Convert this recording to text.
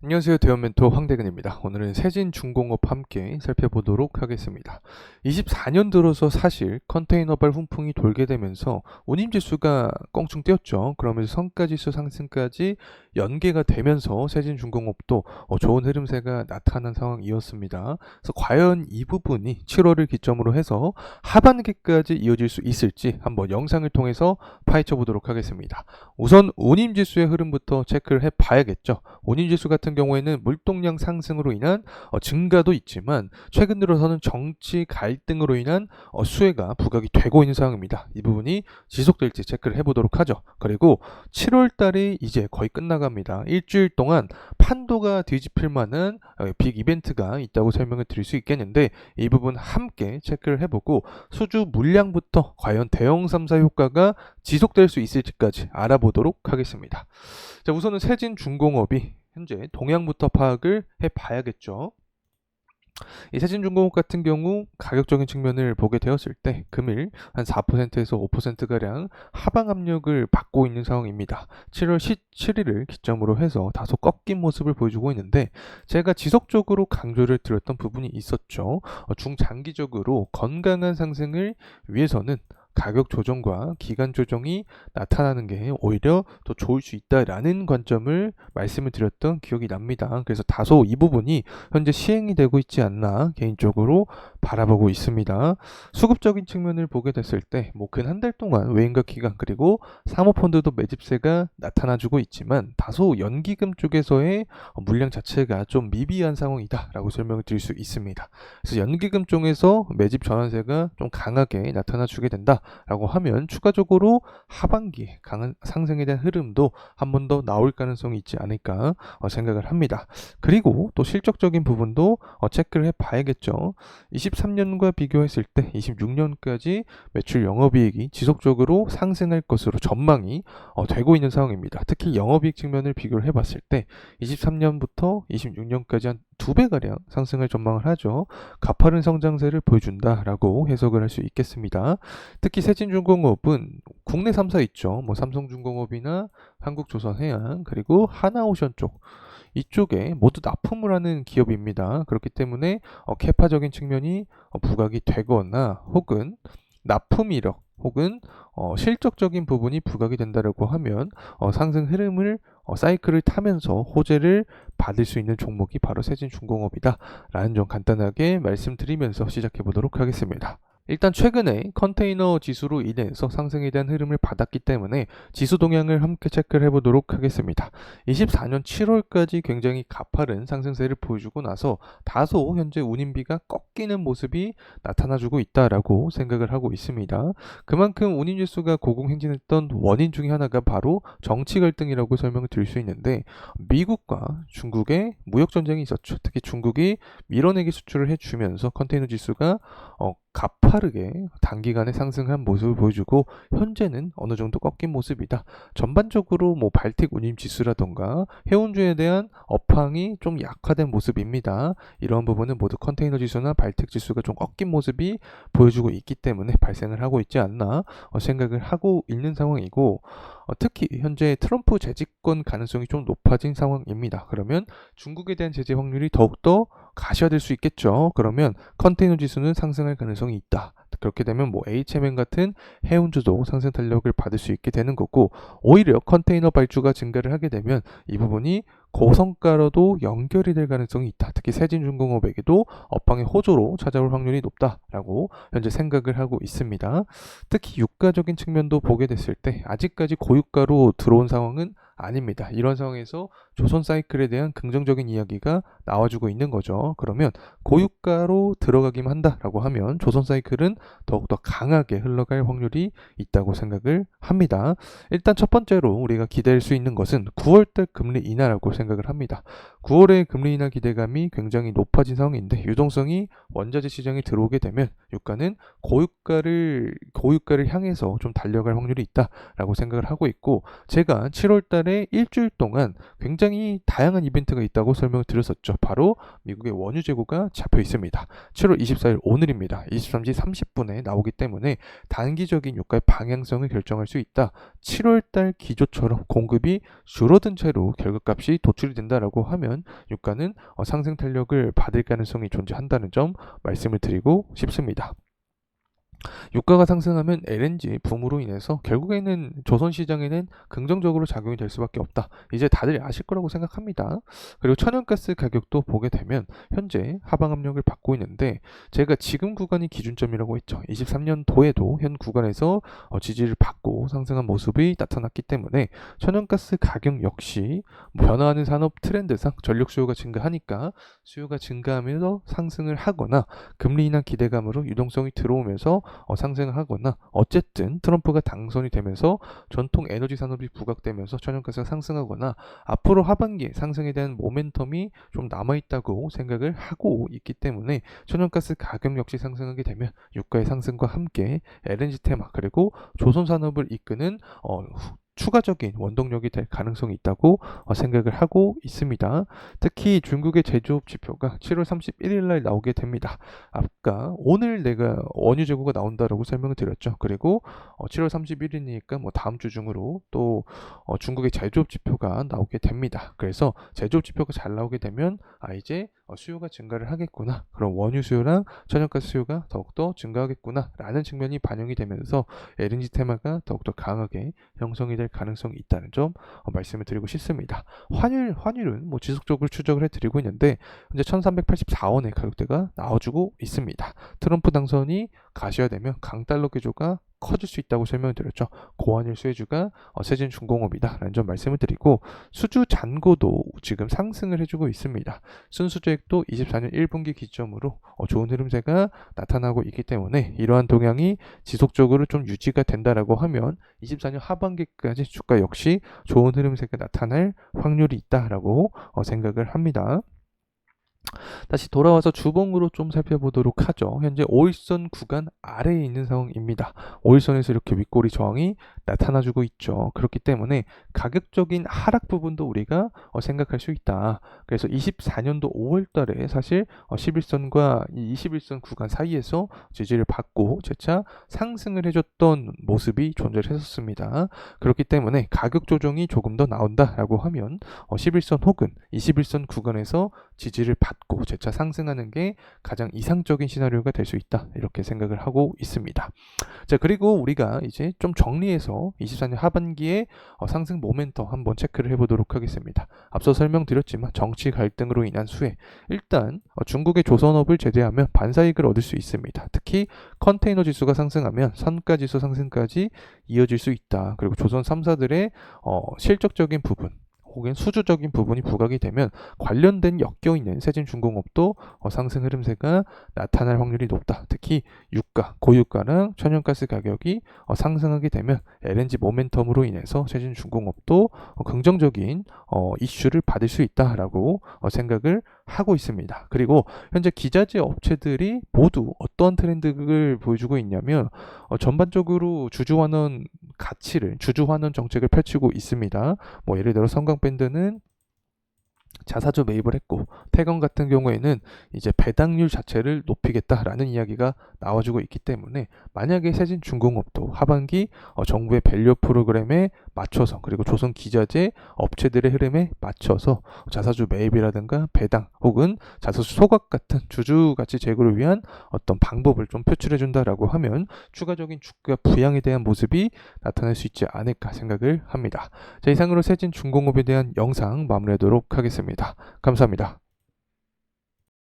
안녕하세요. 대원멘토 황대근입니다. 오늘은 세진중공업 함께 살펴보도록 하겠습니다. 24년 들어서 사실 컨테이너발 훈풍이 돌게 되면서 운임지수가 껑충 뛰었죠. 그러면서 성과지수 상승까지 연계가 되면서 세진중공업도 좋은 흐름세가 나타난 상황이었습니다. 그래서 과연 이 부분이 7월을 기점으로 해서 하반기까지 이어질 수 있을지 한번 영상을 통해서 파헤쳐 보도록 하겠습니다. 우선 운임지수의 흐름부터 체크를 해봐야겠죠. 운임지수 같은 경우에는 물동량 상승으로 인한 증가도 있지만 최근 들어서는 정치 갈등으로 인한 수혜가 부각이 되고 있는 상황입니다. 이 부분이 지속될지 체크를 해보도록 하죠. 그리고 7월 달이 이제 거의 끝나갑니다. 일주일 동안 판도가 뒤집힐 만한 빅 이벤트가 있다고 설명을 드릴 수 있겠는데 이 부분 함께 체크를 해보고 수주 물량부터 과연 대형 3사 효과가 지속될 수 있을지까지 알아보도록 하겠습니다. 자, 우선은 세진중공업이 현재 동향부터 파악을 해봐야겠죠. 이 세진중공업 같은 경우 가격적인 측면을 보게 되었을 때 금일 한 4%에서 5%가량 하방 압력을 받고 있는 상황입니다. 7월 17일을 기점으로 해서 다소 꺾인 모습을 보여주고 있는데 제가 지속적으로 강조를 드렸던 부분이 있었죠. 중장기적으로 건강한 상승을 위해서는 가격 조정과 기간 조정이 나타나는 게 오히려 더 좋을 수 있다라는 관점을 말씀을 드렸던 기억이 납니다. 그래서 다소 이 부분이 현재 시행이 되고 있지 않나 개인적으로 바라보고 있습니다. 수급적인 측면을 보게 됐을 때 뭐 근 한 달 동안 외인가 기간 그리고 사모펀드도 매집세가 나타나주고 있지만 다소 연기금 쪽에서의 물량 자체가 좀 미비한 상황이다라고 설명을 드릴 수 있습니다. 그래서 연기금 쪽에서 매집 전환세가 좀 강하게 나타나주게 된다라고 하면 추가적으로 하반기에 강한 상승에 대한 흐름도 한 번 더 나올 가능성이 있지 않을까 생각을 합니다. 그리고 또 실적적인 부분도 체크를 해봐야겠죠. 23년과 비교했을 때 26년까지 매출 영업이익이 지속적으로 상승할 것으로 전망이 되고 있는 상황입니다. 특히 영업이익 측면을 비교를 해봤을 때 23년부터 26년까지 한 2배가량 상승을 전망을 하죠. 가파른 성장세를 보여준다라고 해석을 할 수 있겠습니다. 특히 세진중공업은 국내 3사 있죠. 뭐 삼성중공업이나 한국조선해양 그리고 하나오션 쪽 이쪽에 모두 납품을 하는 기업입니다. 그렇기 때문에 캐파적인 측면이 부각이 되거나 혹은 납품 이력 혹은 실적적인 부분이 부각이 된다라고 하면 상승 흐름을 사이클을 타면서 호재를 받을 수 있는 종목이 바로 세진중공업이다라는 점 간단하게 말씀드리면서 시작해 보도록 하겠습니다. 일단 최근에 컨테이너 지수로 인해서 상승에 대한 흐름을 받았기 때문에 지수 동향을 함께 체크를 해보도록 하겠습니다. 24년 7월까지 굉장히 가파른 상승세를 보여주고 나서 다소 현재 운임비가 꺾이는 모습이 나타나주고 있다라고 생각을 하고 있습니다. 그만큼 운임지수가 고공행진했던 원인 중에 하나가 바로 정치 갈등이라고 설명을 드릴 수 있는데 미국과 중국의 무역 전쟁이 있었죠. 특히 중국이 밀어내기 수출을 해주면서 컨테이너 지수가 가파르게 단기간에 상승한 모습을 보여주고 현재는 어느 정도 꺾인 모습이다. 전반적으로 뭐 발틱 운임 지수라던가 해운주에 대한 업황이 좀 약화된 모습입니다. 이런 부분은 모두 컨테이너 지수나 발틱 지수가 좀 꺾인 모습이 보여주고 있기 때문에 발생을 하고 있지 않나 생각을 하고 있는 상황이고 특히 현재 트럼프 재집권 가능성이 좀 높아진 상황입니다. 그러면 중국에 대한 제재 확률이 더욱더 가셔야될 수 있겠죠. 그러면 컨테이너 지수는 상승할 가능성이 있다. 그렇게 되면 뭐 HMM 같은 해운주도 상승 탄력을 받을 수 있게 되는 거고 오히려 컨테이너 발주가 증가를 하게 되면 이 부분이 고성가로도 연결이 될 가능성이 있다. 특히 세진중공업에게도 업황의 호조로 찾아올 확률이 높다라고 현재 생각을 하고 있습니다. 특히 유가적인 측면도 보게 됐을 때 아직까지 고유가로 들어온 상황은 아닙니다. 이런 상황에서 조선 사이클에 대한 긍정적인 이야기가 나와주고 있는 거죠. 그러면 고유가로 들어가기만 한다라고 하면 조선 사이클은 더욱더 강하게 흘러갈 확률이 있다고 생각을 합니다. 일단 첫 번째로 우리가 기대할 수 있는 것은 9월달 금리 인하라고 생각을 합니다. 9월의 금리 인하 기대감이 굉장히 높아진 상황인데 유동성이 원자재 시장에 들어오게 되면 유가는 고유가를 향해서 좀 달려갈 확률이 있다라고 생각을 하고 있고 제가 7월달에 달에 일주일 동안 굉장히 다양한 이벤트가 있다고 설명을 드렸었죠. 바로 미국의 원유 재고가 잡혀 있습니다. 7월 24일 오늘입니다. 23시 30분에 나오기 때문에 단기적인 유가의 방향성을 결정할 수 있다. 7월달 기조처럼 공급이 줄어든 채로 결과값이 도출이 된다라고 하면 유가는 상승 탄력을 받을 가능성이 존재한다는 점 말씀을 드리고 싶습니다. 유가가 상승하면 LNG 붐으로 인해서 결국에는 조선 시장에는 긍정적으로 작용이 될 수밖에 없다. 이제 다들 아실 거라고 생각합니다. 그리고 천연가스 가격도 보게 되면 현재 하방 압력을 받고 있는데 제가 지금 구간이 기준점이라고 했죠. 23년도에도 현 구간에서 지지를 받고 상승한 모습이 나타났기 때문에 천연가스 가격 역시 변화하는 산업 트렌드상 전력 수요가 증가하니까 수요가 증가하면서 상승을 하거나 금리 인하 기대감으로 유동성이 들어오면서 상승을 하거나 어쨌든 트럼프가 당선이 되면서 전통 에너지 산업이 부각되면서 천연가스가 상승하거나 앞으로 하반기 상승에 대한 모멘텀이 좀 남아있다고 생각을 하고 있기 때문에 천연가스 가격 역시 상승하게 되면 유가의 상승과 함께 LNG 테마 그리고 조선 산업을 이끄는 추가적인 원동력이 될 가능성이 있다고 생각을 하고 있습니다. 특히 중국의 제조업 지표가 7월 31일 날 나오게 됩니다. 아까 오늘 내가 원유 재고가 나온다라고 설명을 드렸죠. 그리고 7월 31일이니까 뭐 다음 주 중으로 또 중국의 제조업 지표가 나오게 됩니다. 그래서 제조업 지표가 잘 나오게 되면 이제 수요가 증가를 하겠구나. 그럼 원유 수요랑 천연가스 수요가 더욱더 증가하겠구나 라는 측면이 반영이 되면서 LNG 테마가 더욱더 강하게 형성이 될 가능성이 있다는 점 말씀을 드리고 싶습니다. 환율은 뭐 지속적으로 추적을 해드리고 있는데 현재 1384원의 가격대가 나와주고 있습니다. 트럼프 당선이 가시화되면 강달러 기조가 커질 수 있다고 설명을 드렸죠. 고환율 수혜주가 세진중공업이다 라는 점 말씀을 드리고 수주 잔고도 지금 상승을 해주고 있습니다. 순수주액도 24년 1분기 기점으로 좋은 흐름세가 나타나고 있기 때문에 이러한 동향이 지속적으로 좀 유지가 된다라고 하면 24년 하반기까지 주가 역시 좋은 흐름세가 나타날 확률이 있다라고 생각을 합니다. 다시 돌아와서 주봉으로 좀 살펴보도록 하죠. 현재 5일선 구간 아래에 있는 상황입니다. 5일선에서 이렇게 윗꼬리 저항이 나타나주고 있죠. 그렇기 때문에 가격적인 하락 부분도 우리가 생각할 수 있다. 그래서 24년도 5월달에 사실 11선과 이 21선 구간 사이에서 지지를 받고 재차 상승을 해줬던 모습이 존재를 했었습니다. 그렇기 때문에 가격 조정이 조금 더 나온다라고 하면 11선 혹은 21선 구간에서 지지를 받고 재차 상승하는 게 가장 이상적인 시나리오가 될 수 있다 이렇게 생각을 하고 있습니다. 자, 그리고 우리가 이제 좀 정리해서 24년 하반기에 상승 모멘텀 한번 체크를 해보도록 하겠습니다. 앞서 설명드렸지만 정치 갈등으로 인한 수혜, 일단 중국의 조선업을 제외하면 반사이익을 얻을 수 있습니다. 특히 컨테이너 지수가 상승하면 선가지수 상승까지 이어질 수 있다. 그리고 조선 3사들의 실적적인 부분 혹은 수주적인 부분이 부각이 되면 관련된 엮여있는 세진중공업도 상승 흐름세가 나타날 확률이 높다. 특히 유가, 고유가랑 천연가스 가격이 상승하게 되면 LNG 모멘텀으로 인해서 세진중공업도 긍정적인 이슈를 받을 수 있다라고 생각을 하고 있습니다. 그리고 현재 기자재 업체들이 모두 어떠한 트렌드를 보여주고 있냐면 전반적으로 주주환원 가치를 주주환원 정책을 펼치고 있습니다. 뭐 예를 들어 성강밴드는 자사주 매입을 했고 태건 같은 경우에는 이제 배당률 자체를 높이겠다라는 이야기가 나와주고 있기 때문에 만약에 세진중공업도 하반기 정부의 밸류 프로그램에 맞춰서 그리고 조선 기자재 업체들의 흐름에 맞춰서 자사주 매입이라든가 배당 혹은 자사주 소각 같은 주주 가치 제고를 위한 어떤 방법을 좀 표출해 준다라고 하면 추가적인 주가 부양에 대한 모습이 나타날 수 있지 않을까 생각을 합니다. 자, 이상으로 세진중공업에 대한 영상 마무리하도록 하겠습니다. 감사합니다.